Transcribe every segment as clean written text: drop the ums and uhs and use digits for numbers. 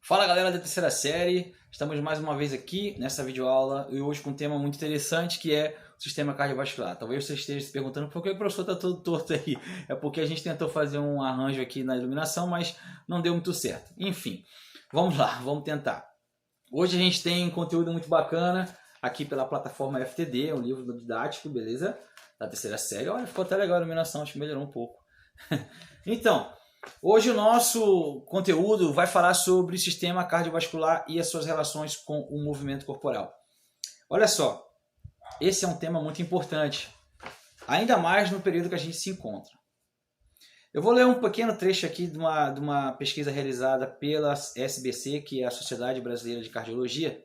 Fala galera da terceira série, estamos mais uma vez aqui nessa videoaula e hoje com um tema muito interessante que é o sistema cardiovascular. Talvez você esteja se perguntando por que o professor está todo torto aí. É porque a gente tentou fazer um arranjo aqui na iluminação, mas não deu muito certo. Enfim, vamos lá, vamos tentar. Hoje a gente tem um conteúdo muito bacana aqui pela plataforma FTD, um livro didático, beleza? Da terceira série. Olha, ficou até legal a iluminação, acho que melhorou um pouco. Então, hoje o nosso conteúdo vai falar sobre o sistema cardiovascular e as suas relações com o movimento corporal. Olha só, esse é um tema muito importante, ainda mais no período que a gente se encontra. Eu vou ler um pequeno trecho aqui de uma pesquisa realizada pela SBC, que é a Sociedade Brasileira de Cardiologia.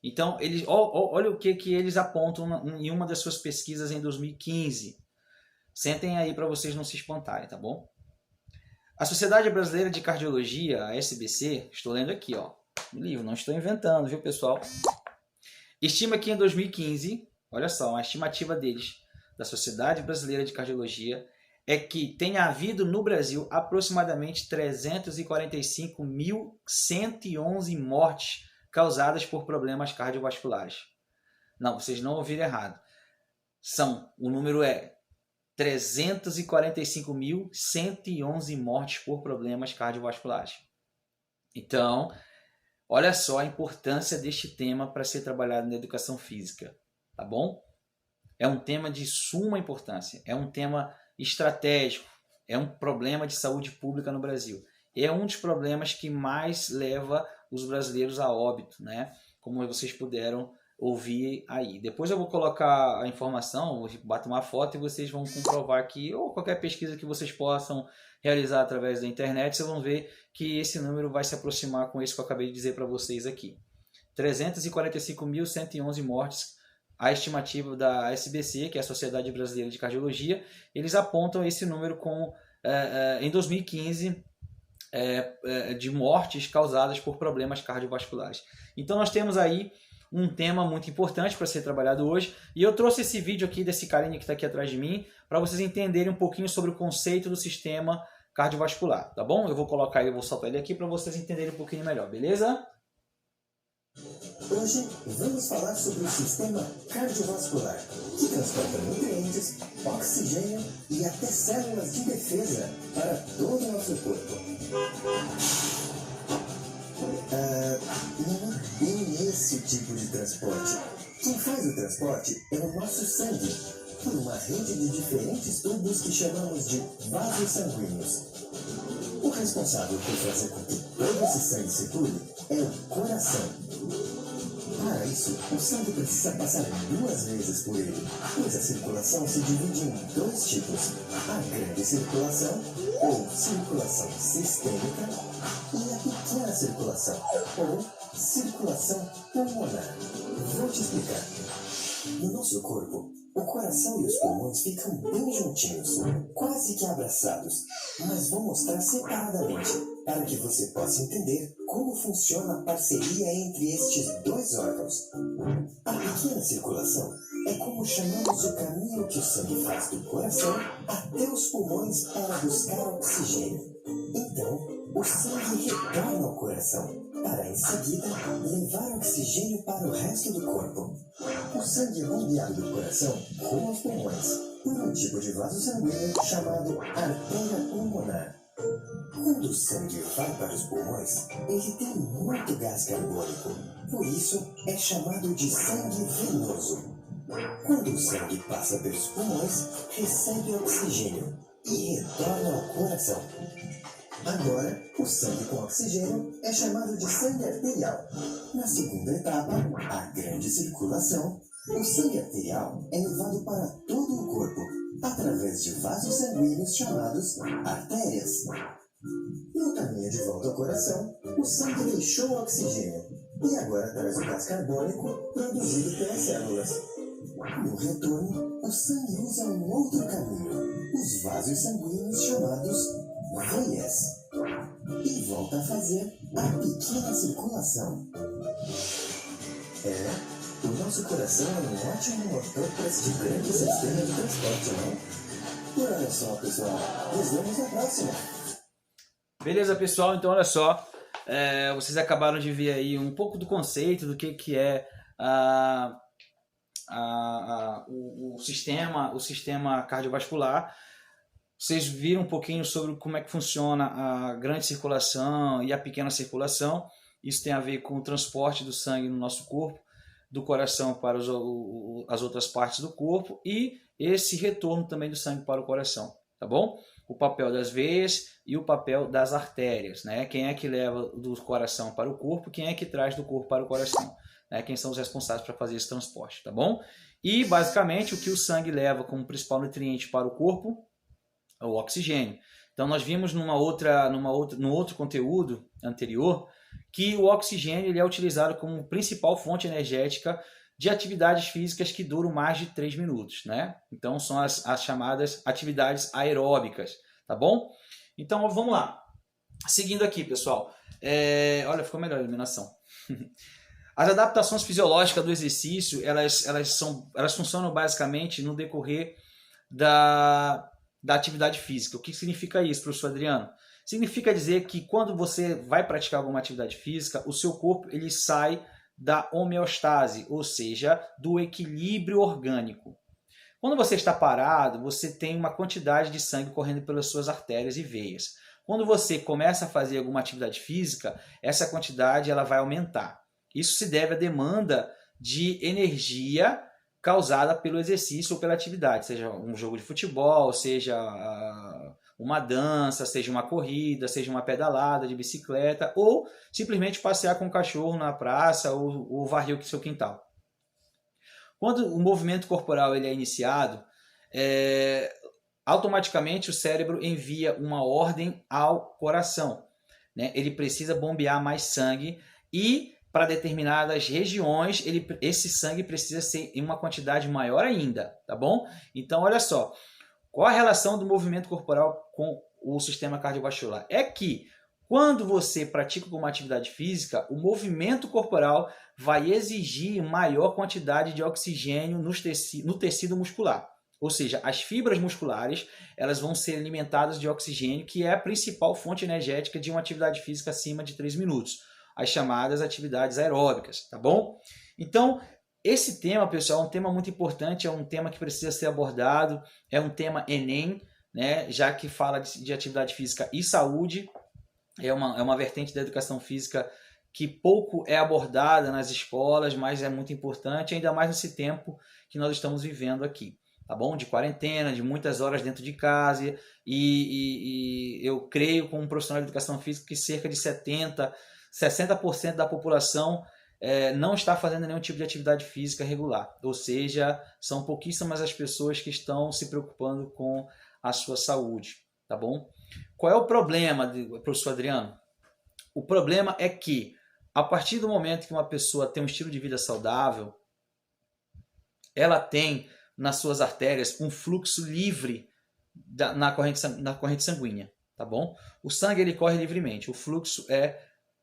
Então, olha o que eles apontam em uma das suas pesquisas em 2015. Sentem aí para vocês não se espantarem, tá bom? A Sociedade Brasileira de Cardiologia, a SBC, estou lendo aqui, ó, no livro, não estou inventando, viu, pessoal? Estima que em 2015, olha só, a estimativa deles, da Sociedade Brasileira de Cardiologia, é que tenha havido no Brasil aproximadamente 345.111 mortes causadas por problemas cardiovasculares. Não, vocês não ouviram errado. O número é 345.111 mortes por problemas cardiovasculares. Então, olha só a importância deste tema para ser trabalhado na educação física, tá bom? É um tema de suma importância, é um tema estratégico, é um problema de saúde pública no Brasil. É um dos problemas que mais leva os brasileiros a óbito, né? Como vocês puderam ouvir aí. Depois eu vou colocar a informação, vou bater uma foto e vocês vão comprovar que, ou qualquer pesquisa que vocês possam realizar através da internet, vocês vão ver que esse número vai se aproximar com esse que eu acabei de dizer para vocês aqui. 345.111 mortes, a estimativa da SBC, que é a Sociedade Brasileira de Cardiologia, eles apontam esse número em 2015, de mortes causadas por problemas cardiovasculares. Então nós temos aí um tema muito importante para ser trabalhado hoje, e eu trouxe esse vídeo aqui desse carinha que está aqui atrás de mim, para vocês entenderem um pouquinho sobre o conceito do sistema cardiovascular, tá bom? Eu vou colocar ele, eu vou soltar ele aqui para vocês entenderem um pouquinho melhor, beleza? Hoje vamos falar sobre o sistema cardiovascular, que transporta nutrientes, oxigênio e até células de defesa para todo o nosso corpo. Não é bem esse tipo de transporte. Quem faz o transporte é o nosso sangue, por uma rede de diferentes tubos que chamamos de vasos sanguíneos. O responsável por fazer com que todo esse sangue circule é o coração. Para isso, o sangue precisa passar 2 vezes por ele, pois a circulação se divide em 2 tipos: a grande circulação, ou circulação sistêmica, e a pequena circulação, ou circulação pulmonar. Vou te explicar. No nosso corpo, o coração e os pulmões ficam bem juntinhos, quase que abraçados, mas vou mostrar separadamente, para que você possa entender como funciona a parceria entre estes 2 órgãos. A pequena circulação é como chamamos o caminho que o sangue faz do coração até os pulmões para buscar oxigênio. Então, o sangue retorna ao coração, para em seguida levar oxigênio para o resto do corpo. O sangue é bombeado do coração rumo aos pulmões, por um tipo de vaso sanguíneo chamado artéria pulmonar. Quando o sangue vai para os pulmões, ele tem muito gás carbônico, por isso é chamado de sangue venoso. Quando o sangue passa pelos pulmões, recebe oxigênio e retorna ao coração. Agora, o sangue com oxigênio é chamado de sangue arterial. Na segunda etapa, a grande circulação, o sangue arterial é levado para todo o corpo, através de vasos sanguíneos chamados artérias. No caminho de volta ao coração, o sangue deixou o oxigênio e agora traz o gás carbônico produzido pelas células. No retorno, o sangue usa um outro caminho, os vasos sanguíneos chamados veias, e volta a fazer a pequena circulação. O nosso coração é um ótimo motor para este grande sistema de transporte, não? Por olha só, pessoal, nos vemos na próxima. Beleza, pessoal? Então, olha só, vocês acabaram de ver aí um pouco do conceito do que é o sistema cardiovascular. Vocês viram um pouquinho sobre como é que funciona a grande circulação e a pequena circulação. Isso tem a ver com o transporte do sangue no nosso corpo, do coração para as outras partes do corpo e esse retorno também do sangue para o coração, tá bom? O papel das veias e o papel das artérias, né? Quem é que leva do coração para o corpo, quem é que traz do corpo para o coração, né? Quem são os responsáveis para fazer esse transporte, tá bom? E basicamente o que o sangue leva como principal nutriente para o corpo é o oxigênio. Então nós vimos no outro conteúdo anterior que o oxigênio ele é utilizado como principal fonte energética de atividades físicas que duram mais de 3 minutos, né? Então são as chamadas atividades aeróbicas, tá bom? Então vamos lá. Seguindo aqui, pessoal. Olha, ficou melhor a iluminação. As adaptações fisiológicas do exercício, elas funcionam basicamente no decorrer da atividade física. O que significa isso, professor Adriano? Significa dizer que quando você vai praticar alguma atividade física, o seu corpo ele sai da homeostase, ou seja, do equilíbrio orgânico. Quando você está parado, você tem uma quantidade de sangue correndo pelas suas artérias e veias. Quando você começa a fazer alguma atividade física, essa quantidade ela vai aumentar. Isso se deve à demanda de energia causada pelo exercício ou pela atividade, seja um jogo de futebol, seja uma dança, seja uma corrida, seja uma pedalada de bicicleta ou simplesmente passear com o cachorro na praça ou varrer o seu quintal. Quando o movimento corporal ele é iniciado, automaticamente o cérebro envia uma ordem ao coração, né? Ele precisa bombear mais sangue e para determinadas regiões, esse sangue precisa ser em uma quantidade maior ainda, tá bom? Então, olha só, qual a relação do movimento corporal com o sistema cardiovascular? É que quando você pratica uma atividade física, o movimento corporal vai exigir maior quantidade de oxigênio no tecido muscular. Ou seja, as fibras musculares elas vão ser alimentadas de oxigênio, que é a principal fonte energética de uma atividade física acima de 3 minutos. As chamadas atividades aeróbicas, tá bom? Então, esse tema, pessoal, é um tema muito importante, é um tema que precisa ser abordado, é um tema Enem, né? Já que fala de atividade física e saúde, é uma vertente da educação física que pouco é abordada nas escolas, mas é muito importante, ainda mais nesse tempo que nós estamos vivendo aqui, tá bom? De quarentena, de muitas horas dentro de casa, e eu creio, como profissional de educação física, que cerca de 60% da população não está fazendo nenhum tipo de atividade física regular, ou seja, são pouquíssimas as pessoas que estão se preocupando com a sua saúde, tá bom? Qual é o problema, professor Adriano? O problema é que, a partir do momento que uma pessoa tem um estilo de vida saudável, ela tem nas suas artérias um fluxo livre na corrente sanguínea, tá bom? O sangue ele corre livremente, o fluxo é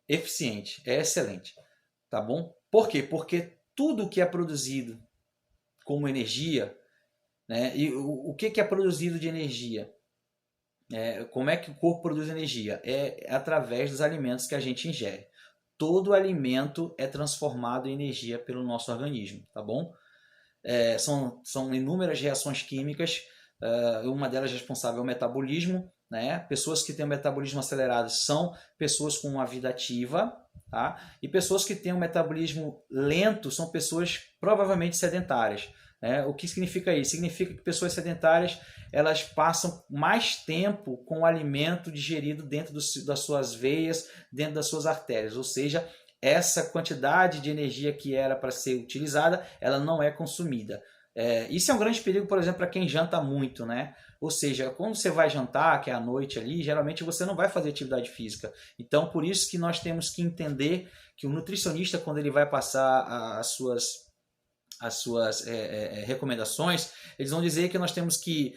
eficiente, é excelente, tá bom? Por quê? Porque tudo que é produzido como energia, né? E o que é produzido de energia? Como é que o corpo produz energia? É através dos alimentos que a gente ingere. Todo alimento é transformado em energia pelo nosso organismo, tá bom? São inúmeras reações químicas, uma delas responsável é o metabolismo, né? Pessoas que têm um metabolismo acelerado são pessoas com uma vida ativa, tá? E pessoas que têm um metabolismo lento são pessoas provavelmente sedentárias. O que significa isso? Significa que pessoas sedentárias elas passam mais tempo com o alimento digerido dentro das suas veias, dentro das suas artérias, ou seja, essa quantidade de energia que era para ser utilizada, ela não é consumida. Isso é um grande perigo, por exemplo, para quem janta muito, né? Ou seja, quando você vai jantar, que é à noite ali, geralmente você não vai fazer atividade física. Então, por isso que nós temos que entender que o nutricionista, quando ele vai passar as suas recomendações, eles vão dizer que nós temos que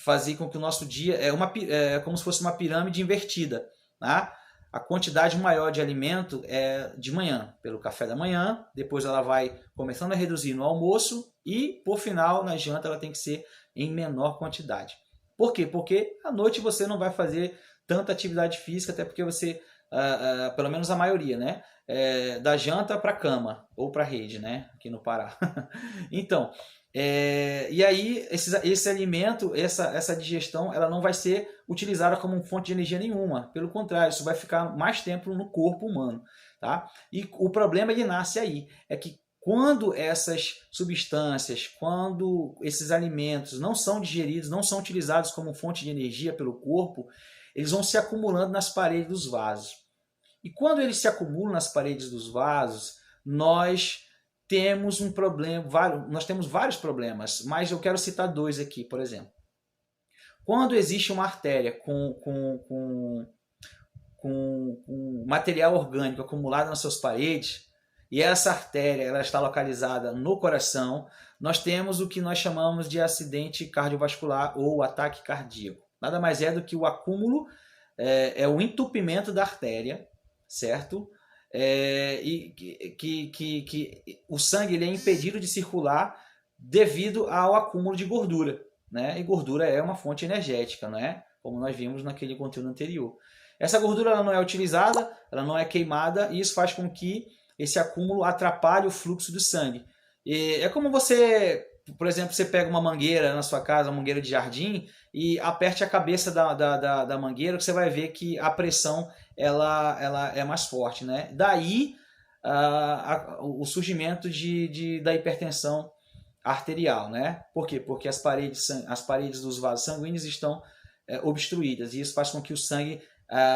fazer com que o nosso dia é como se fosse uma pirâmide invertida, tá? A quantidade maior de alimento é de manhã, pelo café da manhã, depois ela vai começando a reduzir no almoço e, por final, na janta ela tem que ser em menor quantidade. Por quê? Porque à noite você não vai fazer tanta atividade física, até porque você pelo menos a maioria, né? Da janta para a cama ou para a rede, né? Aqui no Pará. Então, e aí esse alimento, essa digestão, ela não vai ser utilizada como fonte de energia nenhuma. Pelo contrário, isso vai ficar mais tempo no corpo humano, tá? E o problema ele nasce aí, é que quando essas substâncias, quando esses alimentos não são digeridos, não são utilizados como fonte de energia pelo corpo, eles vão se acumulando nas paredes dos vasos. E quando eles se acumulam nas paredes dos vasos, nós temos um problema, nós temos vários problemas, mas eu quero citar dois aqui, por exemplo. Quando existe uma artéria com material orgânico acumulado nas suas paredes, e essa artéria ela está localizada no coração, nós temos o que nós chamamos de acidente cardiovascular ou ataque cardíaco. Nada mais é do que o acúmulo, o entupimento da artéria, certo? E que o sangue ele é impedido de circular devido ao acúmulo de gordura, né? E gordura é uma fonte energética, não é? Como nós vimos naquele conteúdo anterior. Essa gordura ela não é utilizada, ela não é queimada, e isso faz com que esse acúmulo atrapalhe o fluxo do sangue. E é como você, por exemplo, você pega uma mangueira na sua casa, uma mangueira de jardim, e aperte a cabeça da mangueira, que você vai ver que a pressão ela é mais forte, né? Daí o surgimento da hipertensão arterial, né? Por quê? Porque as paredes dos vasos sanguíneos estão obstruídas, e isso faz com que o sangue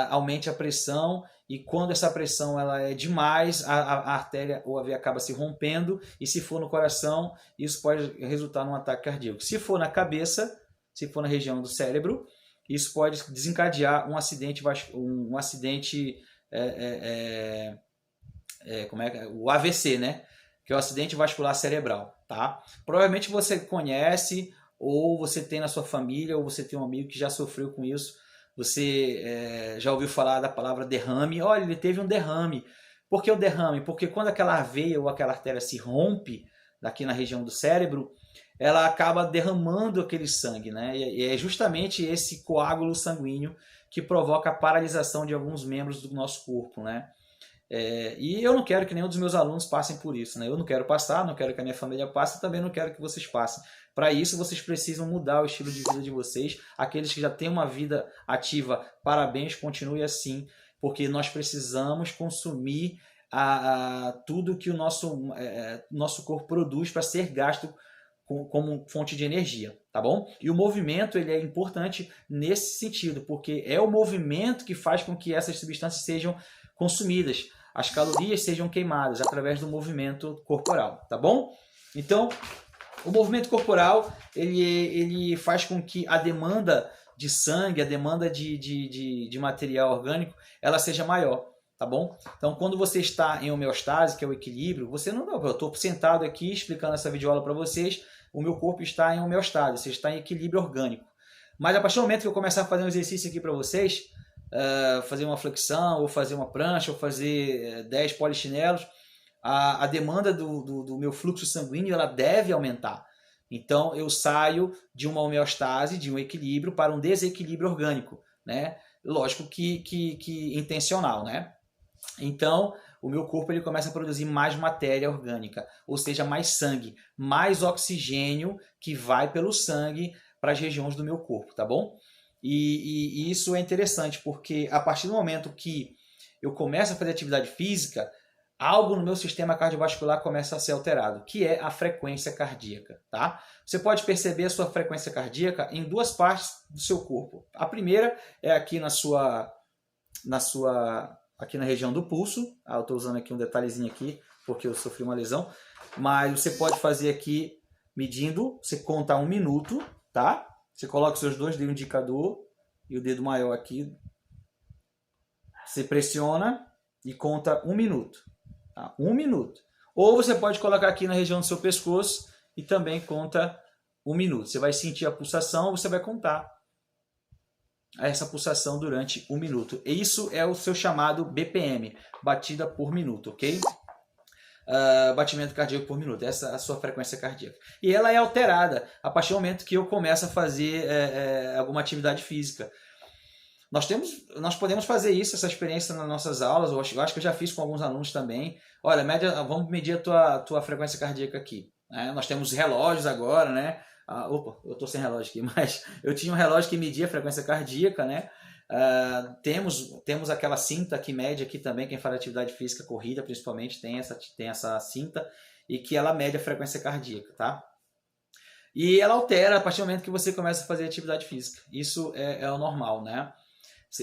aumente a pressão, e quando essa pressão ela é demais, a artéria ou a veia acaba se rompendo, e se for no coração, isso pode resultar num ataque cardíaco. Se for na cabeça, se for na região do cérebro, isso pode desencadear um acidente, o AVC, né? Que é o acidente vascular cerebral, tá? Provavelmente você conhece, ou você tem na sua família, ou você tem um amigo que já sofreu com isso. Você já ouviu falar da palavra derrame? Olha, ele teve um derrame. Por que o derrame? Porque quando aquela veia ou aquela artéria se rompe aqui na região do cérebro, ela acaba derramando aquele sangue, né? E é justamente esse coágulo sanguíneo que provoca a paralisação de alguns membros do nosso corpo, né? E eu não quero que nenhum dos meus alunos passem por isso, né? Eu não quero passar, não quero que a minha família passe, também não quero que vocês passem. Para isso, vocês precisam mudar o estilo de vida de vocês. Aqueles que já têm uma vida ativa, parabéns, continue assim, porque nós precisamos consumir tudo que o nosso corpo produz para ser gasto como fonte de energia, tá bom? E o movimento ele é importante nesse sentido, porque é o movimento que faz com que essas substâncias sejam consumidas, as calorias sejam queimadas através do movimento corporal, tá bom? Então, o movimento corporal ele faz com que a demanda de sangue, a demanda de material orgânico, ela seja maior, tá bom? Então, quando você está em homeostase, que é o equilíbrio, você não, eu estou sentado aqui explicando essa videoaula para vocês, o meu corpo está em homeostase, você está em equilíbrio orgânico. Mas a partir do momento que eu começar a fazer um exercício aqui para vocês, fazer uma flexão, ou fazer uma prancha, ou fazer 10 polichinelos, a demanda do meu fluxo sanguíneo ela deve aumentar. Então eu saio de uma homeostase, de um equilíbrio, para um desequilíbrio orgânico, né? Lógico que intencional, né? Então o meu corpo ele começa a produzir mais matéria orgânica, ou seja, mais sangue, mais oxigênio que vai pelo sangue para as regiões do meu corpo, tá bom? E isso é interessante, porque a partir do momento que eu começo a fazer atividade física, algo no meu sistema cardiovascular começa a ser alterado, que é a frequência cardíaca, tá? Você pode perceber a sua frequência cardíaca em duas partes do seu corpo. A primeira é aqui aqui na região do pulso. Eu estou usando aqui um detalhezinho aqui, porque eu sofri uma lesão. Mas você pode fazer aqui medindo, você conta 1 minuto, tá? Você coloca os seus 2 dedos indicador e o dedo maior aqui. Você pressiona e conta 1 minuto. Tá? 1 minuto. Ou você pode colocar aqui na região do seu pescoço e também conta 1 minuto. Você vai sentir a pulsação, você vai contar essa pulsação durante 1 minuto. E isso é o seu chamado BPM, batida por minuto, ok? Batimento cardíaco por minuto, essa é a sua frequência cardíaca. E ela é alterada a partir do momento que eu começo a fazer alguma atividade física. Nós podemos fazer isso, essa experiência nas nossas aulas, eu acho que eu já fiz com alguns alunos também. Olha, vamos medir a tua frequência cardíaca aqui. Né? Nós temos relógios agora, né? Opa, eu estou sem relógio aqui, mas eu tinha um relógio que media a frequência cardíaca, né? Temos aquela cinta que mede aqui também, quem faz atividade física, corrida principalmente, tem essa cinta, e que ela mede a frequência cardíaca, tá? E ela altera a partir do momento que você começa a fazer atividade física. Isso é o normal, né?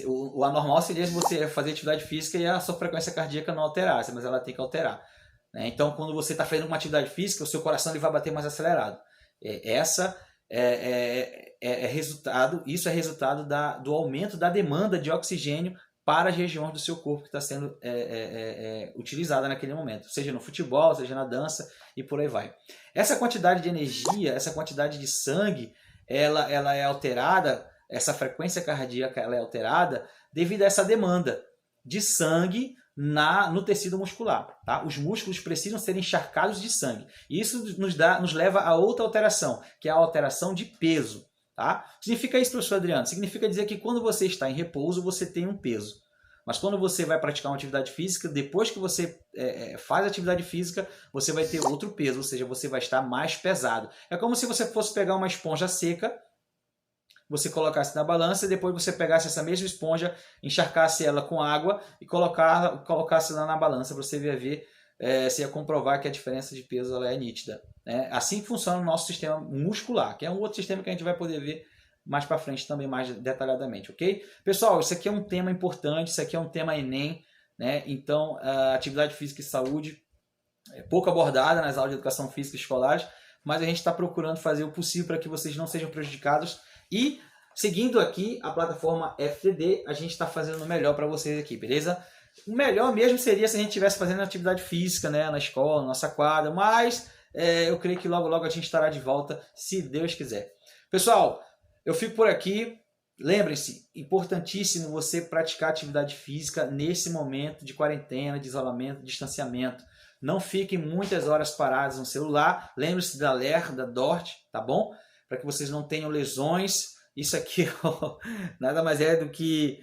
O anormal seria você fazer atividade física e a sua frequência cardíaca não alterasse, mas ela tem que alterar. Né? Então, quando você está fazendo uma atividade física, o seu coração ele vai bater mais acelerado. Isso é resultado do aumento da demanda de oxigênio para as regiões do seu corpo que está sendo utilizada naquele momento, seja no futebol, seja na dança e por aí vai. Essa quantidade de energia, essa quantidade de sangue, ela é alterada, essa frequência cardíaca ela é alterada devido a essa demanda de sangue no tecido muscular. Tá? Os músculos precisam ser encharcados de sangue. E isso nos leva a outra alteração, que é a alteração de peso. Tá? Significa isso, professor Adriano? Significa dizer que quando você está em repouso, você tem um peso. Mas quando você vai praticar uma atividade física, depois que você faz atividade física, você vai ter outro peso, ou seja, você vai estar mais pesado. É como se você fosse pegar uma esponja seca, você colocasse na balança e depois você pegasse essa mesma esponja, encharcasse ela com água e colocasse lá na balança para você ver, você ia comprovar que a diferença de peso ela é nítida. Né? Assim funciona o nosso sistema muscular, que é um outro sistema que a gente vai poder ver mais para frente também, mais detalhadamente, ok? Pessoal, isso aqui é um tema importante, isso aqui é um tema Enem, né? Então, a atividade física e saúde é pouco abordada nas aulas de educação física escolares, mas a gente está procurando fazer o possível para que vocês não sejam prejudicados e, seguindo aqui a plataforma FTD, a gente está fazendo o melhor para vocês aqui, beleza? O melhor mesmo seria se a gente estivesse fazendo atividade física, né, na escola, na nossa quadra, mas eu creio que logo logo a gente estará de volta, se Deus quiser. Pessoal, eu fico por aqui. Lembre-se, importantíssimo você praticar atividade física nesse momento de quarentena, de isolamento, de distanciamento. Não fiquem muitas horas parados no celular. Lembre-se da LER, da DORT, tá bom? Para que vocês não tenham lesões. Isso aqui nada mais é do que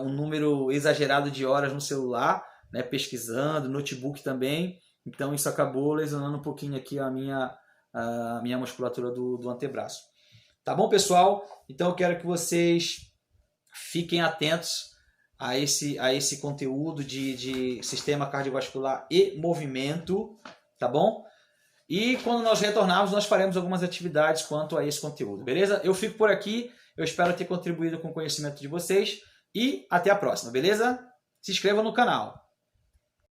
um número exagerado de horas no celular, né, pesquisando, notebook também. Então isso acabou lesionando um pouquinho aqui a minha musculatura do antebraço. Tá bom, pessoal? Então eu quero que vocês fiquem atentos a esse conteúdo de sistema cardiovascular e movimento, tá bom? E quando nós retornarmos, nós faremos algumas atividades quanto a esse conteúdo, beleza? Eu fico por aqui, eu espero ter contribuído com o conhecimento de vocês e até a próxima, beleza? Se inscreva no canal.